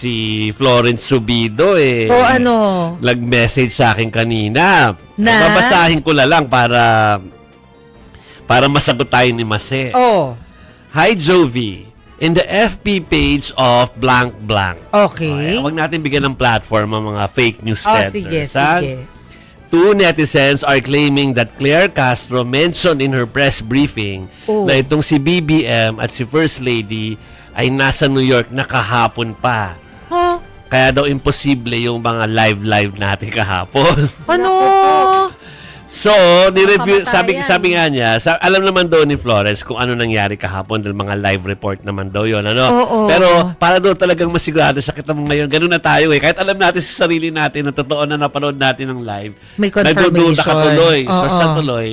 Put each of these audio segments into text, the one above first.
si Florence Subido O ano? nag-message sa akin kanina. Na? Babasahin ko na lang para masagot tayo ni Mase. Oh. Hi, Jovi. In the FB page of blank blank. Okay. Huwag natin bigyan ng platform ang mga fake news Oh, peddlers. sige, ha? sige. Two netizens are claiming that Claire Castro mentioned in her press briefing na itong si BBM at si First Lady ay nasa New York na kahapon pa. Huh? Kaya daw imposible yung mga live natin kahapon. Ano? So, ni-review, Kamatayan. sabi nga niya, alam naman daw ni Flores kung ano nangyari kahapon dahil mga live report naman daw yun. Ano? Oo. Pero para daw talagang masigurado sa kita mo ngayon, ganun na tayo eh. Kahit alam natin sa sarili natin na totoo na napanood natin ng live, May confirmation. nagdududa ka tuloy. So, Oo. siya tuloy,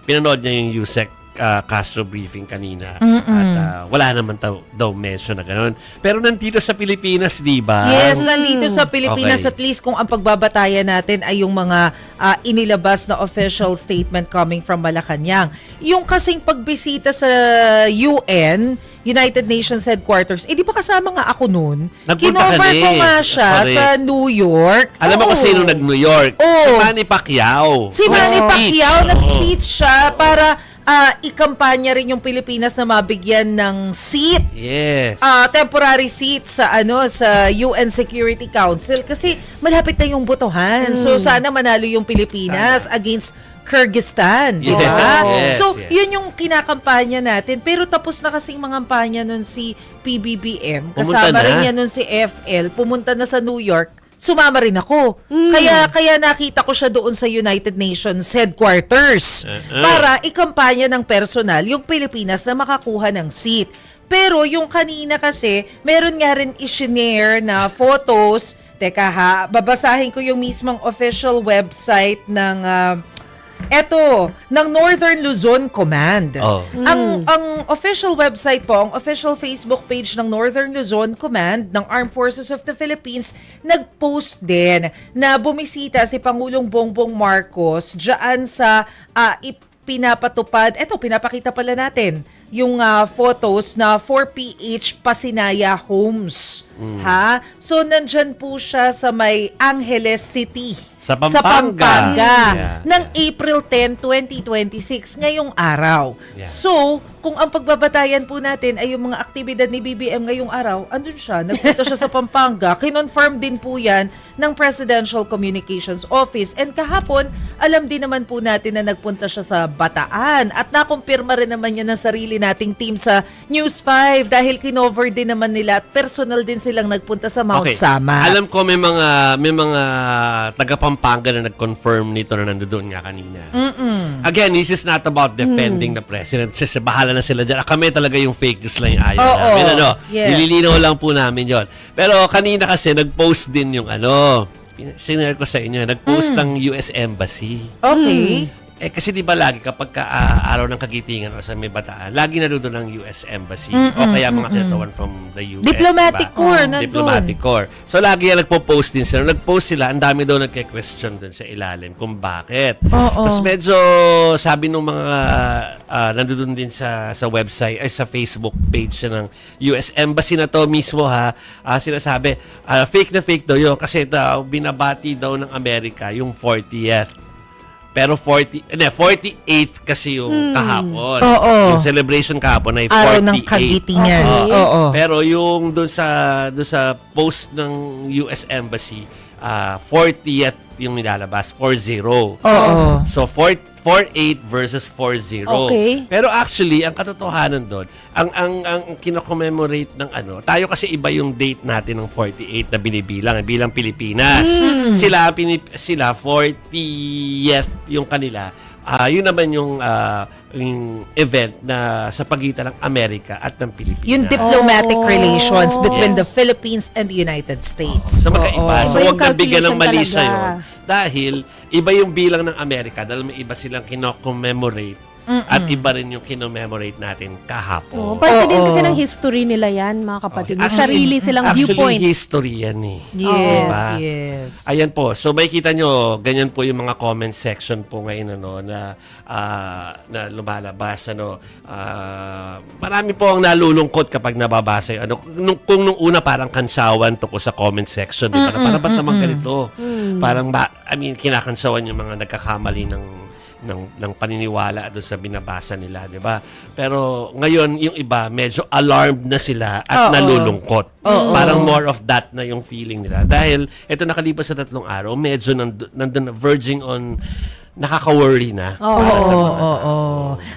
pinanood niya yung USEC Castro briefing kanina. At wala naman daw mention na ganun. Pero nandito sa Pilipinas, di ba? Yes, nandito sa Pilipinas Okay. at least kung ang pagbabatayan natin ay yung mga inilabas na official statement coming from Malacanang. Yung kasing pagbisita sa UN, United Nations Headquarters, di ba kasama nga ako noon? Nagpunta Kinover ka ko din. nga siya Correct. sa New York. Alam mo Oo. kung sino nag-New York? Oo. Si Manny Pacquiao. Si Manny Nag-speech. Pacquiao, Oo. nag-speech siya para ikampanya rin yung Pilipinas na mabigyan ng seat. Yes. Temporary seat sa sa UN Security Council kasi malapit na yung botohan. So sana manalo yung Pilipinas against Kyrgyzstan. Yes, diba? yes, So yes. yun yung kinakampanya natin. Pero tapos na kasing mga kampanya nun si PBBM. Pumunta Kasama na? rin niya nun si FL. Pumunta na sa New York. Sumama rin ako. Kaya nakita ko siya doon sa United Nations headquarters para ikampanya ng personal yung Pilipinas na makakuha ng seat. Pero yung kanina kasi, meron nga rin i-share na photos. Teka ha, babasahin ko yung mismong official website ng ng Northern Luzon Command. Oh. Ang official website po, ang official Facebook page ng Northern Luzon Command ng Armed Forces of the Philippines, nag-post din na bumisita si Pangulong Bongbong Marcos diyan sa pinapatupad. Eto, pinapakita pala natin yung photos na 4PH Pasinaya Homes. Ha? So, nandyan po siya sa may Angeles City. Sa Pampanga. Yeah. Ng April 10, 2026, ngayong araw. Yeah. So, kung ang pagbabatayan po natin ay yung mga aktibidad ni BBM ngayong araw, andun siya, nagpunta siya sa Pampanga. Kinonfirm din po yan ng Presidential Communications Office. And kahapon, alam din naman po natin na nagpunta siya sa Bataan. At nakumpirma rin naman yan ng sarili nating team sa News 5 dahil kinover din naman nila at personal din silang nagpunta sa Mount Sama. Alam ko may mga taga Pampanga na nag-confirm nito na nandoon nga kanina. Again, this is not about defending the president. Kasi bahala na sila dyan. Kami talaga yung fake news lang yung ayaw namin. Yes. Nililinaw lang po namin yon. Pero kanina kasi nag-post din yung sinare ko sa inyo, nag-post ng US Embassy. Okay. Kasi di ba lagi kapag araw ng kagitingan o sa may Bataan, lagi na doon ang US Embassy o kaya mga kinatawan from the US. Diplomatic diba? Corps, nandun. Diplomatic Corps. So lagi yan nagpo-post din sila. Nag-post sila, ang dami daw nagke-question doon sa ilalim kung bakit. Tapos medyo sabi nung mga nandun din sa website, ay sa Facebook page ng US Embassy na to mismo sinasabi, fake daw yun kasi daw binabati daw ng Amerika yung 40th. Pero 48th kasi yung kahapon. Oo. Yung celebration kahapon ay 48. Araw ng kagitingan. Okay. Oo. Pero yung doon sa post ng US Embassy, 40th yung nilalabas, 40. Oo. So 48 versus 40. Okay. Pero actually, ang katotohanan doon, ang kino-commemorate ng tayo kasi iba yung date natin ng 48 na bilang Pilipinas. Sila 40th yung kanila. Yun naman yung event na sa pagitan ng Amerika at ng Pilipinas. Yung diplomatic relations between Yes. the Philippines and the United States. So magkaiba. So Iba yung huwag na bigyan ng mali calculation sa'yo. talaga. Dahil iba yung bilang ng Amerika dahil may iba silang kino-commemorate At iba rin yung kinomemorate natin Oo, kahapon. parte din kasi ng history nila yan, mga kapatid. May sarili silang viewpoint. Actually, history yan eh. Yes, Diba? yes. Ayan po. So makikita nyo, ganyan po yung mga comment section po ngayon na lumalabas. Marami po ang nalulungkot kapag nababasa yun. Kung nung una parang kansawan to ko sa comment section. Diba? Parang ba't naman ganito? Parang kinakansawan yung mga nagkakamali ng paniniwala doon sa binabasa nila, 'di ba? Pero ngayon yung iba medyo alarmed na sila at nalulungkot. Parang more of that na yung feeling nila. Dahil ito nakalipas sa 3 araw, medyo nandun verging on nakaka-worry na. Para sa mga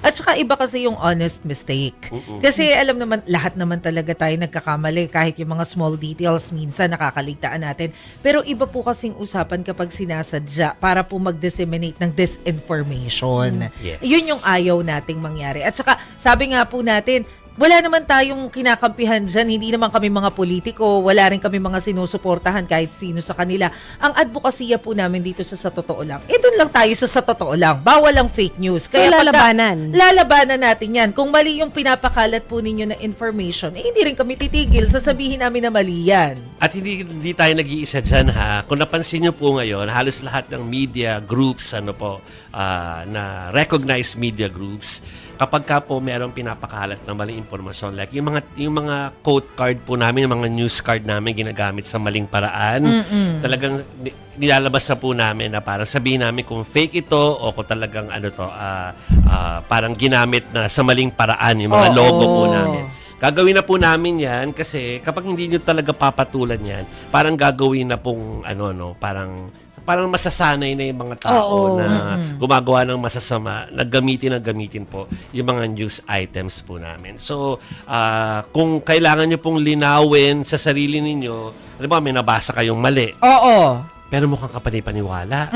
At saka iba kasi yung honest mistake. Kasi alam naman, lahat naman talaga tayo nagkakamali. Kahit yung mga small details, minsan nakakaligtaan natin. Pero iba po kasing usapan kapag sinasadya para po mag-disseminate ng disinformation. Yes. Yun yung ayaw nating mangyari. At saka, sabi nga po natin, wala naman tayong kinakampihan dyan. Hindi naman kami mga politiko. Wala rin kami mga sinusuportahan kahit sino sa kanila. Ang advokasya po namin dito sa totoo lang. Doon lang tayo sa totoo lang. Bawal ang fake news. So, lalabanan. Lalabanan natin yan. Kung mali yung pinapakalat po ninyo na information, hindi rin kami titigil. Sasabihin namin na mali yan. At hindi tayo nag-iisa dyan ha. Kung napansin nyo po ngayon, halos lahat ng media groups, na recognized media groups, kapag ka po merong pinapakalat na maling impormasyon, like yung mga quote card po namin, yung mga news card namin ginagamit sa maling paraan, talagang nilalabas na po namin na parang sabihin namin kung fake ito o kung talagang parang ginamit na sa maling paraan yung mga logo po namin. Gagawin na po namin yan kasi kapag hindi nyo talaga papatulan yan, parang gagawin na pong parang masasanay na yung mga tao na gumagawa ng masasama, gamitin po yung mga news items po namin. So, kung kailangan nyo pong linawin sa sarili ninyo, alam ba, may nabasa kayong mali. Pero mukhang kapanipaniwala.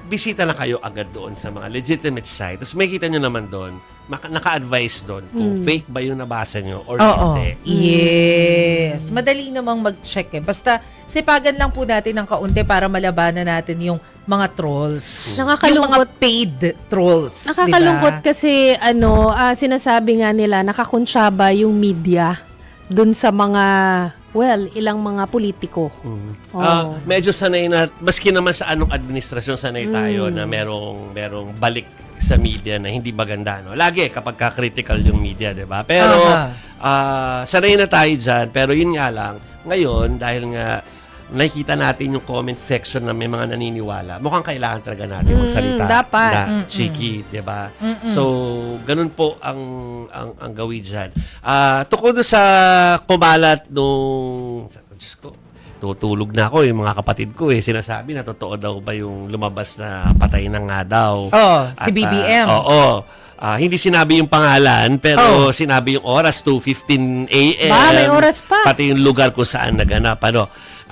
Bisita na kayo agad doon sa mga legitimate site. Tapos may kita nyo naman doon, naka-advise doon kung fake ba yung nabasa nyo or hindi. Yes. Madali namang mag-check eh. Basta sipagan lang po natin ng kaunti para malabanan natin yung mga trolls. Yung mga paid trolls. Nakakalungkot diba? kasi sinasabi nga nila nakakonsyaba yung media dun sa mga ilang mga politiko. Medyo sanay na, maski naman sa anong administrasyon sanay tayo na merong balik sa media na hindi maganda. No? Lagi kapag ka-critical yung media, di ba? Pero sanay na tayo dyan. Pero yun nga lang, ngayon, dahil nga nakikita natin yung comment section na may mga naniniwala, mukhang kailangan talaga natin magsalita dapat. na cheeky, di ba? So, ganun po ang gawin dyan. Tukod sa kumalat nung, Diyos ko, tutulog na ako, yung mga kapatid ko sinasabi na totoo daw ba yung lumabas na patay na nga daw. Si BBM. Hindi sinabi yung pangalan, pero sinabi yung oras, 2:15 a.m. May oras pa. Pati yung lugar kung saan naganap.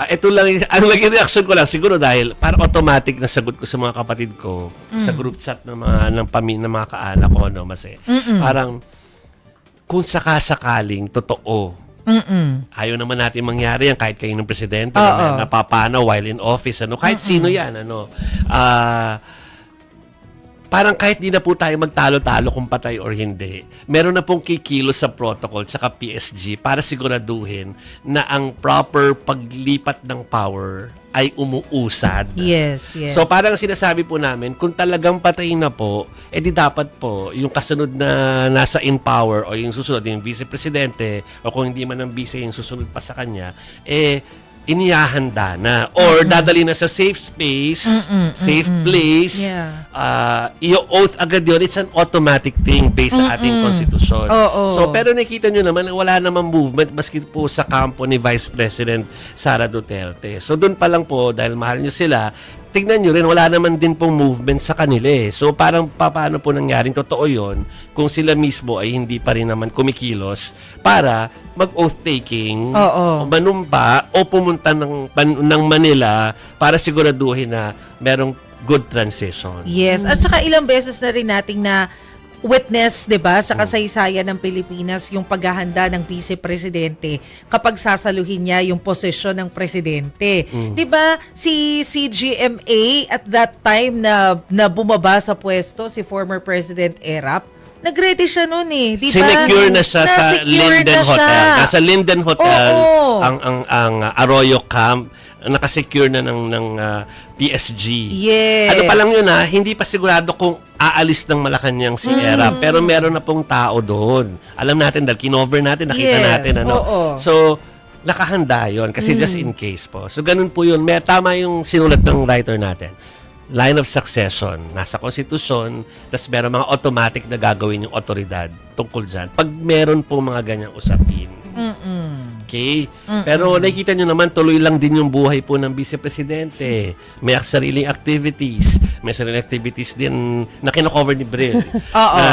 Ito lang, ang naging reaction ko lang, siguro dahil parang automatic na sagot ko sa mga kapatid ko, sa group chat ng mga kaanak ko, parang, kung sakasakaling totoo, ayaw naman natin mangyari yan kahit kayo ng presidente na napapana while in office, kahit sino yan, parang kahit di na po tayo magtalo-talo kung patay or hindi, meron na pong kikilos sa protocol tsaka PSG para siguraduhin na ang proper paglipat ng power ay umuusad. Yes. So parang sinasabi po namin, kung talagang patay na po, di dapat po yung kasunod na nasa in power o yung susunod yung vice-presidente o kung hindi man ang vice yung susunod pa sa kanya, inihahanda na or dadali na sa safe space, safe place, i-oath agad yun. It's an automatic thing based sa ating konstitusyon. So, pero nakita nyo naman, wala namang movement maski po sa kampo ni Vice President Sara Duterte. So, doon pa lang po, dahil mahal nyo sila, tignan nyo rin, wala naman din pong movement sa kanila. So, parang paano po nangyaring totoo yon kung sila mismo ay hindi pa rin naman kumikilos para mag-oath-taking, manumpa, o pumunta ng Manila para siguraduhin na merong good transition. Yes. At saka ilang beses na rin nating na witness, 'di ba, sa kasaysayan ng Pilipinas yung paghahanda ng vice presidente kapag sasaluhin niya yung posisyon ng presidente. 'Di ba? Si GMA at that time na bumaba sa pwesto si former President Erap, nag-ready siya noon eh, 'di ba? Sinecure na siya sa Na-secure Linden na siya. Hotel. Nasa Linden Hotel Oo. ang Arroyo Camp, nakasecure na ng PSG. Yes. Ano pa lang yun hindi pa sigurado kung aalis ng Malacanang si Erap, pero meron na pong tao doon. Alam natin dahil kinover natin, nakita Yes, natin oo. So nakahanda yon kasi just in case po. So ganun po yun. Tama yung sinulat ng writer natin. Line of succession, nasa konstitusyon, tapos meron mga automatic na gagawin yung otoridad tungkol dyan. Pag meron po mga ganyang usapin. Okay? Pero nakikita nyo naman, tuloy lang din yung buhay po ng vice-presidente. May sariling activities. May sariling activities din na kinocover ni Bril.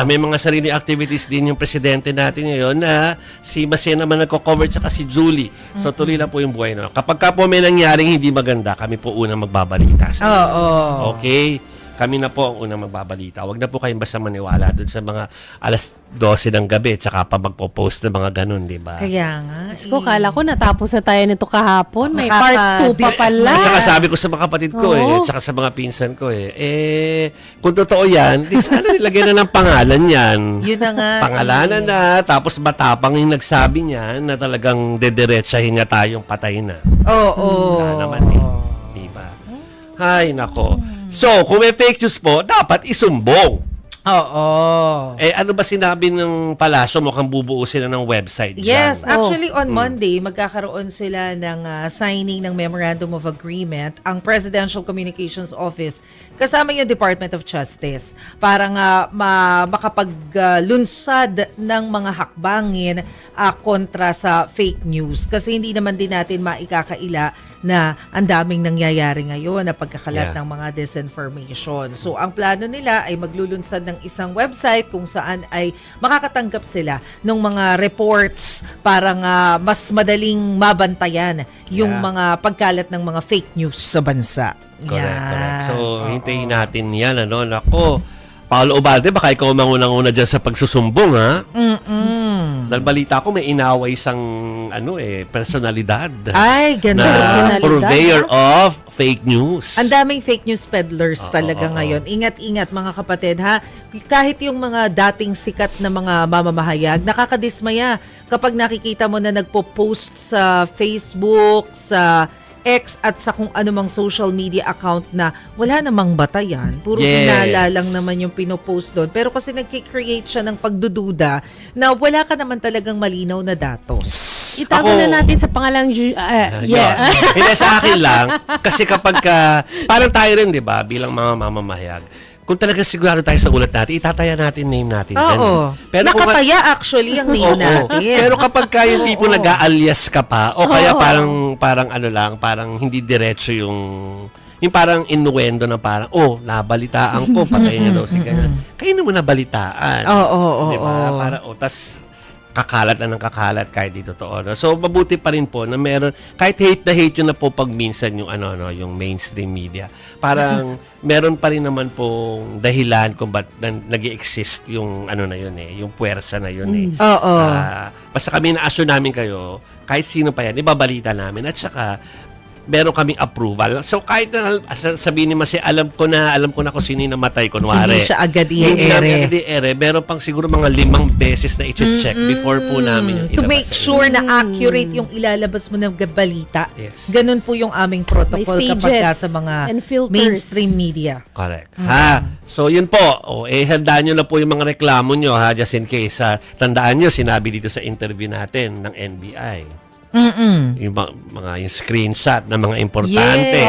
May mga sariling activities din yung presidente natin ngayon na si Macena naman nagko-cover tsaka si Julie. So tuloy lang po yung buhay. No? Kapag ka po may nangyaring hindi maganda, kami po unang magbabalita sa inyo. Okay? Kami na po ang unang magbabalita. Huwag na po kayong basta maniwala doon sa mga alas 12 ng gabi tsaka pa magpo-post ng mga ganun, di ba? Kaya nga. Ko, kala ko natapos na tayo nito kahapon. May part 2 pa pala. At saka sabi ko sa mga kapatid ko tsaka sa mga pinsan ko kung totoo yan, di sana nilagyan na ng pangalan yan. Yun na nga. Pangalanan na, tapos matapang yung nagsabi niya na talagang dediretsahin niya tayong patay na. Wala naman di ba? Ay, nako. So, kung may fake news po, dapat isumbong. Ano ba sinabi ng palasyo? Mukhang bubuo sila ng website dyan. Yes, actually on Monday, magkakaroon sila ng signing ng Memorandum of Agreement ang Presidential Communications Office kasama yung Department of Justice para nga makapaglunsad ng mga hakbangin kontra sa fake news. Kasi hindi naman din natin maikakaila na ang daming nangyayari ngayon na pagkakalat ng mga disinformation. So, ang plano nila ay maglulunsad ng isang website kung saan ay makakatanggap sila ng mga reports para nga mas madaling mabantayan yung mga pagkalat ng mga fake news sa bansa. Correct. So, hintayin natin yan. Nako, Paolo Ubalde, baka ikaw mangunang-una dyan sa pagsusumbong, ha? Dahil balita ko, may inaway isang personalidad. Ay, ganda. Na purveyor of fake news. Ang daming fake news peddlers talaga ngayon. Ingat-ingat mga kapatid, ha? Kahit yung mga dating sikat na mga mamamahayag, nakakadismaya kapag nakikita mo na nagpo-post sa Facebook, sa X at sa kung anumang social media account na wala namang batayan. Puro hinala lang naman yung pinopost doon. Pero kasi nagki-create siya ng pagdududa na wala ka naman talagang malinaw na datos. Itago na natin sa pangalang Hindi, sa akin lang. Kasi kapag parang tayo rin, di ba, bilang mga mamamahayag, kung talaga sigurado tayo sa ulat natin, itataya natin, name natin. Oo. Pero nakataya actually ang name natin. Pero kapag yung tipo nag-aalias ka pa, o kaya parang hindi diretso yung parang innuendo na parang, nabalitaan ko, patay niya daw si ganyan. Kayo na mo nabalitaan. Diba? Tas kakalat na ng kakalat kahit di totoo. No? So, mabuti pa rin po na meron, kahit hate na hate yun na po pag minsan yung, yung mainstream media. Parang meron pa rin naman pong dahilan kung ba't nag-i-exist yung, yung puwersa na yun basta kami na-assure namin kayo, kahit sino pa yan, ibabalita namin. At saka, meron kaming approval. So kahit na sabihin ni Masi, alam ko na kung sino yung namatay, kunwari. Hindi siya agad Hindi namin agad i-ere. Meron pang siguro mga 5 beses na i-check before po namin yung ilabas. To make sure na accurate yung ilalabas mo ng balita. Yes. Ganun po yung aming protocol kapag sa mga mainstream media. Correct. So yun po. Handaan nyo na po yung mga reklamo nyo, just in case. Tandaan nyo, sinabi dito sa interview natin ng NBI. Yung mga screenshot ng mga importante,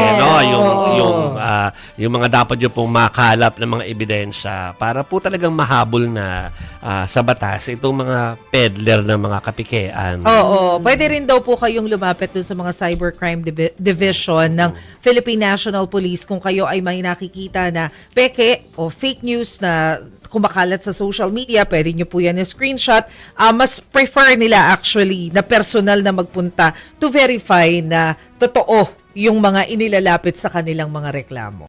yung mga dapat nyo pong makalap ng mga ebidensya para po talagang mahabol na sa batas itong mga peddler ng mga kapikean. Pwede rin daw po kayong lumapit dun sa mga cybercrime division ng Philippine National Police kung kayo ay may nakikita na peke o fake news na kumakalat sa social media, pwede nyo po yan screenshot. Mas prefer nila actually na personal na magpunta to verify na totoo yung mga inilalapit sa kanilang mga reklamo.